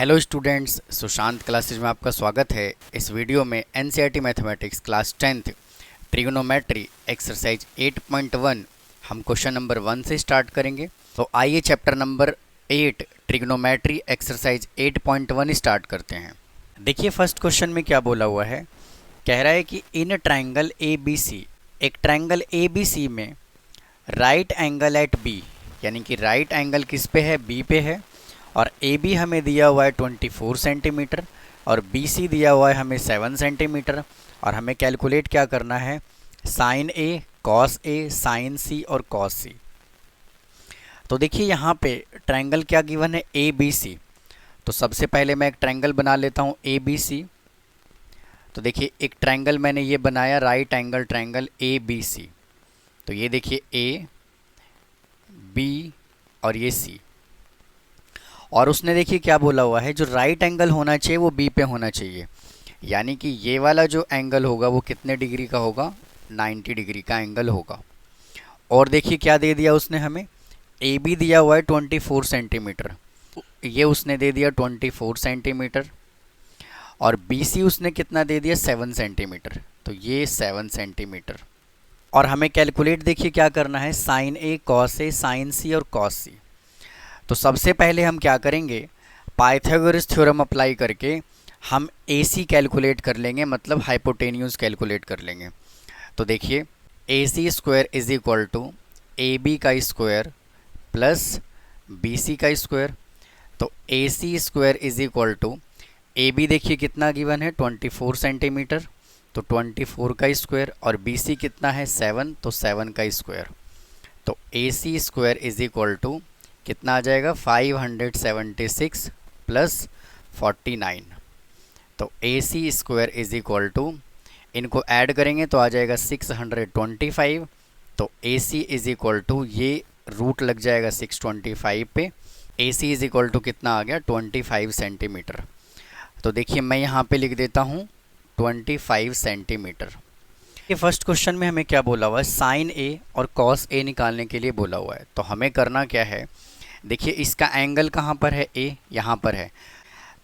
Hello students, Sushant classes में आपका स्वागत है। इस वीडियो में NCERT mathematics class 10th trigonometry exercise 8.1 हम क्वेश्चन नंबर 1 से स्टार्ट करेंगे। तो आइए chapter number 8 trigonometry exercise 8.1 start करते हैं। देखिए फर्स्ट क्वेश्चन में क्या बोला हुआ है। कह रहा है कि इन ट्राइंगल ABC, एक ट्राइंगल ABC में राइट एंगल एट B, यानी कि राइट एंगल किस पे है, B पे है, और AB हमें दिया हुआ है 24 सेंटीमीटर और BC दिया हुआ है हमें 7 सेंटीमीटर। और हमें कैलकुलेट क्या करना है, sine A, cos A, sine C और कॉस C। तो देखिए यहाँ पे ट्रायंगल क्या गिवन है, ABC। तो सबसे पहले मैं एक ट्रायंगल बना लेता हूँ ABC। तो देखिए एक ट्रायंगल मैंने ये बनाया, राइट एंगल ट्रायंगल ABC। तो ये देखिए A, B और ये C। और उसने देखिए क्या बोला हुआ है, जो राइट एंगल होना चाहिए वो B पे होना चाहिए, यानी कि ये वाला जो एंगल होगा वो कितने डिग्री का होगा, 90 डिग्री का एंगल होगा। और देखिए क्या दे दिया उसने हमें, AB दिया हुआ है 24 सेंटीमीटर, ये उसने दे दिया 24 सेंटीमीटर, और BC उसने कितना दे दिया, 7 सेंटीमीटर। तो ये 7 सेंटीमीटर। और हमें कैलकुलेट देखिए क्या करना है, sine A, cos A, sine C और कॉस C। तो सबसे पहले हम क्या करेंगे, पाइथागोरस थ्योरम अप्लाई करके हम AC कैलकुलेट कर लेंगे, मतलब हाइपोटेन्यूज कैलकुलेट कर लेंगे। तो देखिए AC square is equal to AB का स्क्वायर प्लस BC का स्क्वायर। तो AC square is equal to AB देखिए कितना गिवन है, 24 सेंटीमीटर, तो 24 का स्क्वायर, और BC कितना है 7, तो 7 का स्क्वायर। तो AC square is equal to कितना आ जाएगा, 576 प्लस 49। तो AC square is equal to, इनको ऐड करेंगे तो आ जाएगा 625। तो AC इज इक्वल टू, ये रूट लग जाएगा 625 पे, AC इज इक्वल टू कितना आ गया, 25 सेंटीमीटर। तो देखिए मैं यहाँ पे लिख देता हूँ 25 सेंटीमीटर। ये फर्स्ट क्वेश्चन में हमें क्या बोला हुआ है, साइन A और कॉस A निकालने के लिए बोला हुआ है। तो हमें करना क्या है, देखिए इसका एंगल कहाँ पर है, A यहाँ पर है।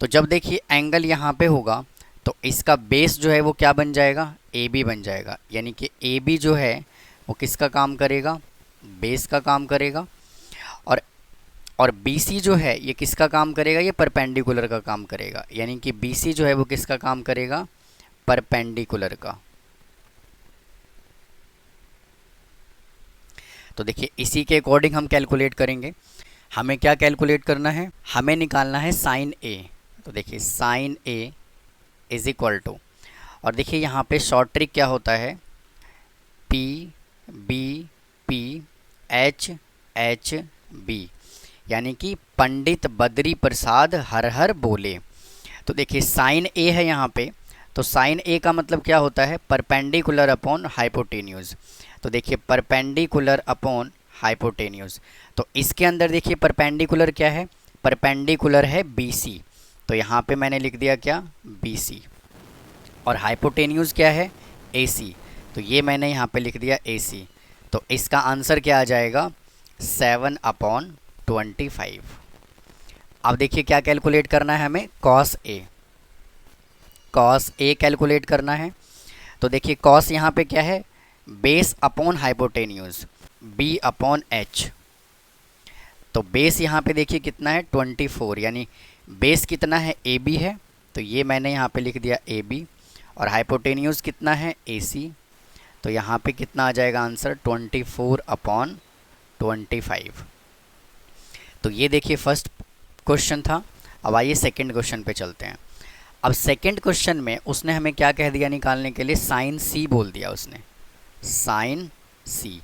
तो जब देखिए एंगल यहाँ पे होगा तो इसका बेस जो है वो क्या बन जाएगा, AB बन जाएगा, यानी कि AB जो है वो किसका काम करेगा, बेस का काम करेगा। और BC जो है ये किसका काम करेगा, ये परपेंडिकुलर का काम करेगा, यानी कि BC जो है वो किसका काम करेगा, परपेंडिकुलर का। तो देखिए इसी के अकॉर्डिंग हम कैलकुलेट करेंगे। हमें क्या कैलकुलेट करना है, हमें निकालना है साइन A। तो देखिए sine A is equal to, और देखिए यहाँ पे शॉर्ट ट्रिक क्या होता है, P B P H H B, यानी कि पंडित बद्री प्रसाद हर हर बोले। तो देखिए साइन A है यहाँ पे, तो साइन A का मतलब क्या होता है, परपेंडिकुलर अपॉन हाइपोटेन्यूज। तो देखिए परपेंडिकुलर अपॉन हाइपोटेन्यूज। तो इसके अंदर देखिए परपेंडिकुलर क्या है, परपेंडिकुलर है BC, तो यहाँ पे मैंने लिख दिया क्या, BC। और हाइपोटेन्यूज क्या है, AC, तो ये मैंने यहाँ पे लिख दिया AC। तो इसका आंसर क्या आ जाएगा, 7/25। अब देखिए क्या कैलकुलेट करना है हमें, cos A, cos A calculate करना है। तो देखिए कॉस यहाँ पे क्या है, base upon hypotenuse, B upon H। तो बेस यहाँ पे देखिए कितना है, 24, यानी बेस कितना है, AB है, तो ये मैंने यहाँ पे लिख दिया AB। और हाइपोटेन्यूज कितना है, AC, तो यहाँ पे कितना आ जाएगा आंसर, 24/25। तो ये देखिए फर्स्ट क्वेश्चन था। अब आइए सेकंड क्वेश्चन पे चलते हैं। अब सेकंड क्वेश्चन में उसने हमें क्या कह दिया निकालने के लिए, साइन C बोल दिया उसने, साइन C।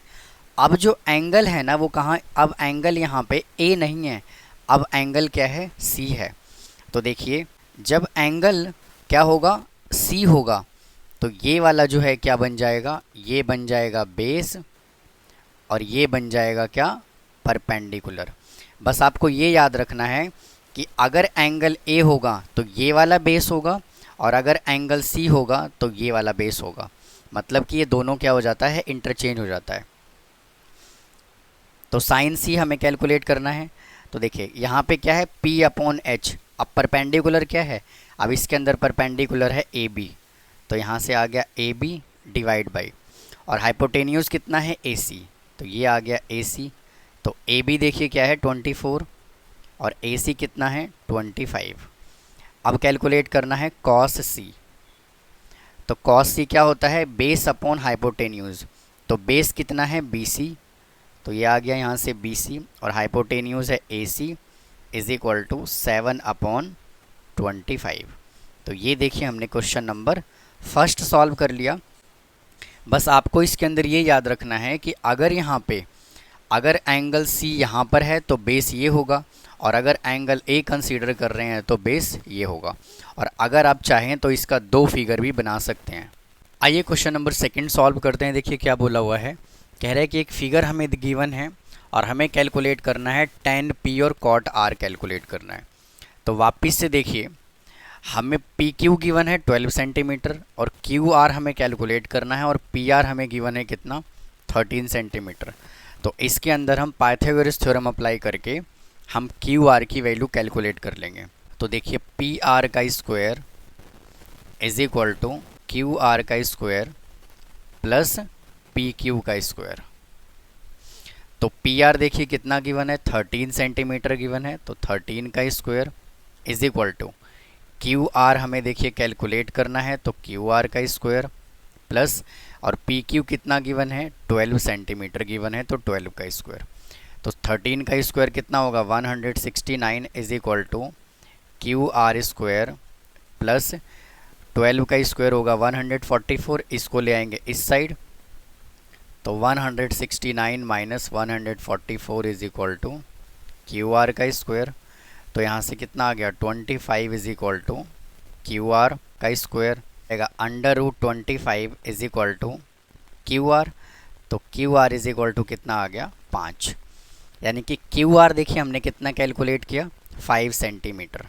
अब जो एंगल है ना वो कहाँ, अब एंगल यहाँ पे A नहीं है, अब एंगल क्या है, C है। तो देखिए जब एंगल क्या होगा, C होगा, तो ये वाला जो है क्या बन जाएगा, ये बन जाएगा बेस, और ये बन जाएगा क्या, परपेंडिकुलर। बस आपको ये याद रखना है कि अगर एंगल A होगा तो ये वाला बेस होगा, और अगर एंगल C होगा तो ये वाला बेस होगा, मतलब कि ये दोनों क्या हो जाता है, इंटरचेंज हो जाता है। तो साइन C हमें कैलकुलेट करना है। तो देखिए यहाँ पे क्या है, P अपॉन H, अब परपेंडिकुलर क्या है, अब इसके अंदर परपेंडिकुलर है ए बी, तो यहाँ से आ गया ए बी डिवाइड बाई, और हाइपोटेन्यूज कितना है ए सी, तो ये आ गया ए सी। तो ए बी देखिए क्या है 24 और ए सी कितना है 25। अब कैलकुलेट करना है कॉस सी, तो कॉस सी क्या होता है बेस अपॉन हाइपोटेन्यूज, तो बेस कितना है बी सी, तो ये आ गया यहाँ से बी सी, और हाइपोटेन्यूज है ए सी इज इक्वल टू 7/25। तो ये देखिए हमने क्वेश्चन नंबर फर्स्ट सॉल्व कर लिया। बस आपको इसके अंदर ये याद रखना है कि अगर यहाँ पे अगर एंगल सी यहाँ पर है तो बेस ये होगा, और अगर एंगल ए कंसीडर कर रहे हैं तो बेस ये होगा, और अगर आप चाहें तो इसका 2 फिगर भी बना सकते हैं। आइए क्वेश्चन नंबर सेकंड सॉल्व करते हैं। देखिए क्या बोला हुआ है, कह रहा है कि एक फिगर हमें गिवन है और हमें कैलकुलेट करना है tan p और cot r कैलकुलेट करना है। तो वापस से देखिए हमें पी क्यू गिवन है 12 सेंटीमीटर और क्यू आर हमें कैलकुलेट करना है, और पी आर हमें गिवन है कितना 13 सेंटीमीटर। तो इसके अंदर हम पाइथागोरस थ्योरम अप्लाई करके हम क्यू आर की वैल्यू कैलकुलेट कर लेंगे। तो देखिए पी आर का square is equal to Q R का स्क्वायर प्लस पी क्यू का स्क्वायर। तो पी आर देखिए कितना गिवन है 13 सेंटीमीटर गिवन है, तो 13 का square is equal to Q R हमें देखिए कैलकुलेट करना है, तो क्यू आर का स्क्वायर प्लस और पी क्यू कितना गिवन है 12 सेंटीमीटर गिवन है, तो 12 का स्क्वायर। तो 13 का स्क्वायर कितना होगा 169 is equal to Q R square plus 12 का स्क्वायर होगा 144, इसको ले आएंगे इस साइड, तो 169 माइनस 144 is equal to Q R का स्क्वायर। तो यहाँ से कितना आ गया 25 is equal to Q R का स्क्वायर आएगा √25 is equal to Q r. तो Q r is equal to कितना आ गया 5, यानी कि क्यू आर देखिए हमने कितना कैलकुलेट किया 5 सेंटीमीटर।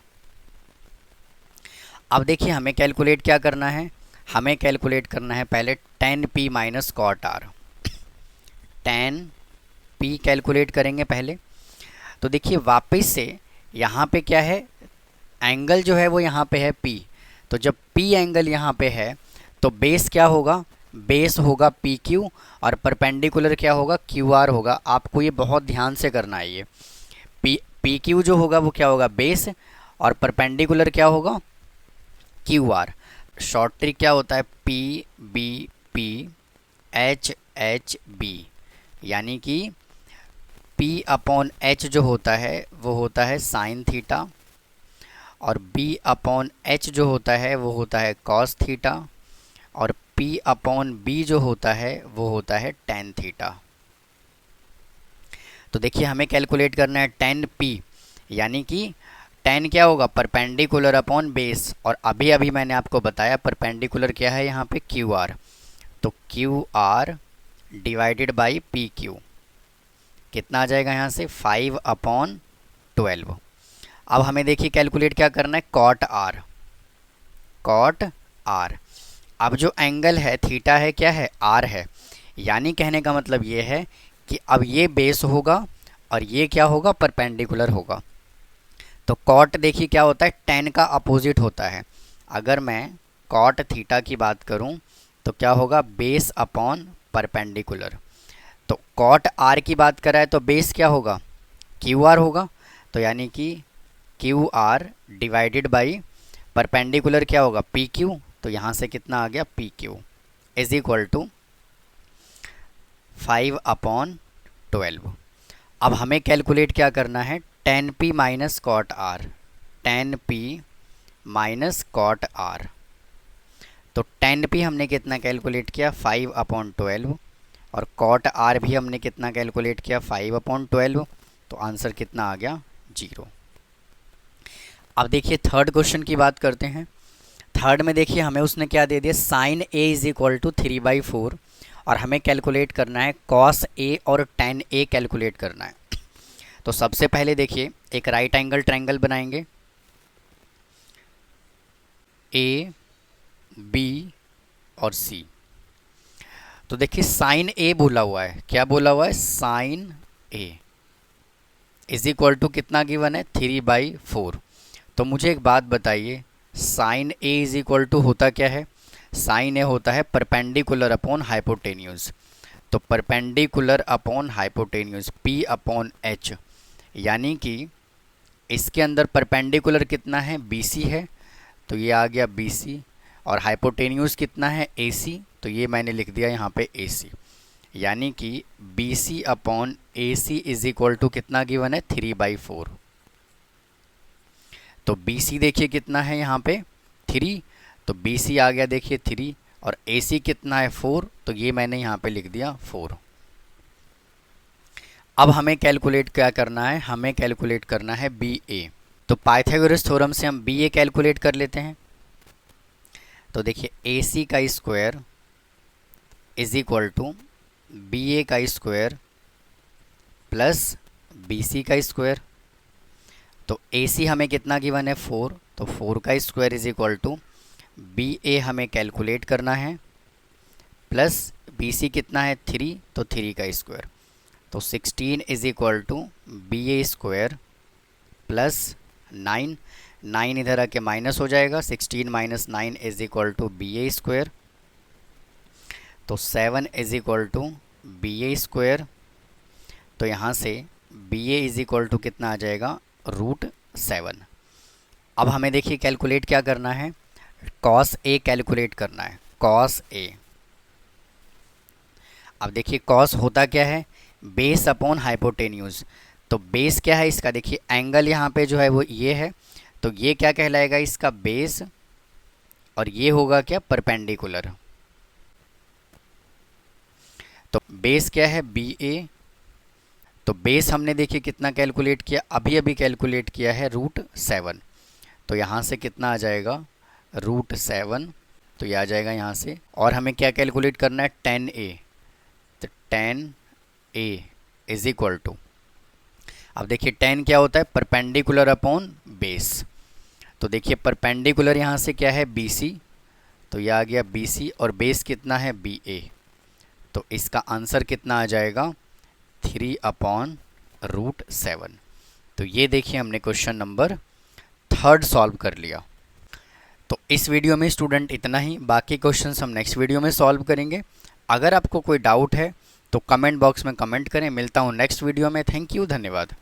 अब देखिए हमें कैलकुलेट क्या करना है, हमें कैलकुलेट करना है पहले tan p minus cot r। tan p calculate करेंगे पहले। तो देखिए वापस से यहाँ पे क्या है एंगल जो है वो यहाँ पे है p, तो जब p एंगल यहाँ पे है तो बेस क्या होगा, बेस होगा पी क्यू और परपेंडिकुलर क्या होगा क्यू आर होगा। आपको ये बहुत ध्यान से करना है, ये पी क्यू जो होगा वो क्या होगा बेस और परपेंडिकुलर क्या होगा क्यू आर। शॉर्ट ट्रिक क्या होता है P B P H H B, यानी कि P अपॉन एच जो होता है वो होता है साइन थीटा, और B अपॉन एच जो होता है वो होता है कॉस थीटा, और P अपॉन B जो होता है वो होता है tan थीटा। तो देखिए हमें कैलकुलेट करना है tan P, यानी कि tan क्या होगा परपेंडिकुलर अपॉन बेस, और अभी अभी मैंने आपको बताया परपेंडिकुलर क्या है यहाँ पे क्यू आर, तो Q R divided by P Q कितना आ जाएगा यहाँ से 5/12। अब हमें देखिए कैलकुलेट क्या करना है कॉट आर, कॉट आर। अब जो एंगल है थीटा है क्या है आर है, यानी कहने का मतलब ये है कि अब ये बेस होगा और ये क्या होगा परपेंडिकुलर होगा। तो कॉट देखिए क्या होता है tan का अपोजिट होता है। अगर मैं कॉट थीटा की बात करूं तो क्या होगा बेस अपॉन परपेंडिकुलर। तो कॉट आर की बात करा है तो बेस क्या होगा क्यू आर होगा, तो यानी कि Q R divided by perpendicular क्या होगा पी क्यू, तो यहाँ से कितना आ गया P Q is equal to 5/12। अब हमें कैलकुलेट क्या करना है tan p minus cot R, tan p minus cot R. तो tan p हमने कितना कैलकुलेट किया 5/12, और कॉट आर भी हमने कितना कैलकुलेट किया 5/12, तो आंसर कितना आ गया 0। अब देखिए थर्ड क्वेश्चन की बात करते हैं। थर्ड में देखिए हमें उसने क्या दे दिया sine a is equal to 3/4, और हमें कैलकुलेट करना है कॉस a और tan a कैलकुलेट करना है। तो सबसे पहले देखिए एक राइट एंगल ट्रायंगल बनाएंगे, A B और C। तो देखिए साइन A बोला हुआ है, क्या बोला हुआ है sine A is equal to कितना गिवन है 3/4। तो मुझे एक बात बताइए, sine A is equal to होता क्या है? साइन ए होता है परपेंडिकुलर अपॉन हाइपोटेन्यूज। तो perpendicular upon hypotenuse P upon H, यानी कि इसके अंदर परपेंडिकुलर कितना है? BC है, तो ये आ गया BC, और हाइपोटेन्यूज कितना है? AC, तो ये मैंने लिख दिया यहाँ पे AC, यानी कि BC upon AC is equal to कितना गिवन है? 3/4। तो BC देखिए कितना है यहाँ पे? 3, तो BC आ गया देखिए 3, और AC कितना है? 4, तो ये मैंने यहाँ पे लिख दिया 4। अब हमें कैलकुलेट क्या करना है? हमें कैलकुलेट करना है BA। तो पाइथागोरस थ्योरम से हम BA कैलकुलेट कर लेते हैं। तो देखिए AC का square is equal to BA का स्क्वायर प्लस BC का स्क्वायर। तो AC हमें कितना गिवन है? 4, तो 4 का square is equal to BA हमें कैलकुलेट करना है, प्लस BC कितना है? 3, तो 3 का स्क्वायर। तो 16 is equal to BA square plus 9, 9 इधर आके माइनस हो जाएगा, 16 minus 9 is equal to BA square. तो 7 is equal to BA square. तो यहाँ से BA इज इक्वल टू कितना आ जाएगा? √7। अब हमें देखिए कैलकुलेट क्या करना है? cos A कैलकुलेट करना है, cos A। अब देखिए cos होता क्या है? Base upon hypotenuse. तो बेस क्या है इसका? देखिए एंगल यहाँ पे जो है वो ये है, तो ये क्या कहलाएगा? इसका बेस, और ये होगा क्या? परपेंडिकुलर। तो बेस क्या है? BA। तो बेस हमने देखिए कितना कैलकुलेट किया? अभी अभी कैलकुलेट किया है √7। तो यहाँ से कितना आ जाएगा? √7, तो ये आ जाएगा यहाँ से। और हमें क्या कैलकुलेट करना है? tan A। तो tan A is equal to, अब देखिए tan क्या होता है? Perpendicular upon base. तो देखिए परपेंडिकुलर यहाँ से क्या है? BC, तो ये आ गया BC, और बेस कितना है? BA। तो इसका आंसर कितना आ जाएगा? 3/√7। तो ये देखिए हमने क्वेश्चन नंबर 3 सॉल्व कर लिया। तो इस वीडियो में स्टूडेंट इतना ही, बाकी क्वेश्चंस हम नेक्स्ट वीडियो में सॉल्व करेंगे। अगर आपको कोई डाउट है तो कमेंट बॉक्स में कमेंट करें। मिलता हूँ नेक्स्ट वीडियो में। थैंक यू, धन्यवाद।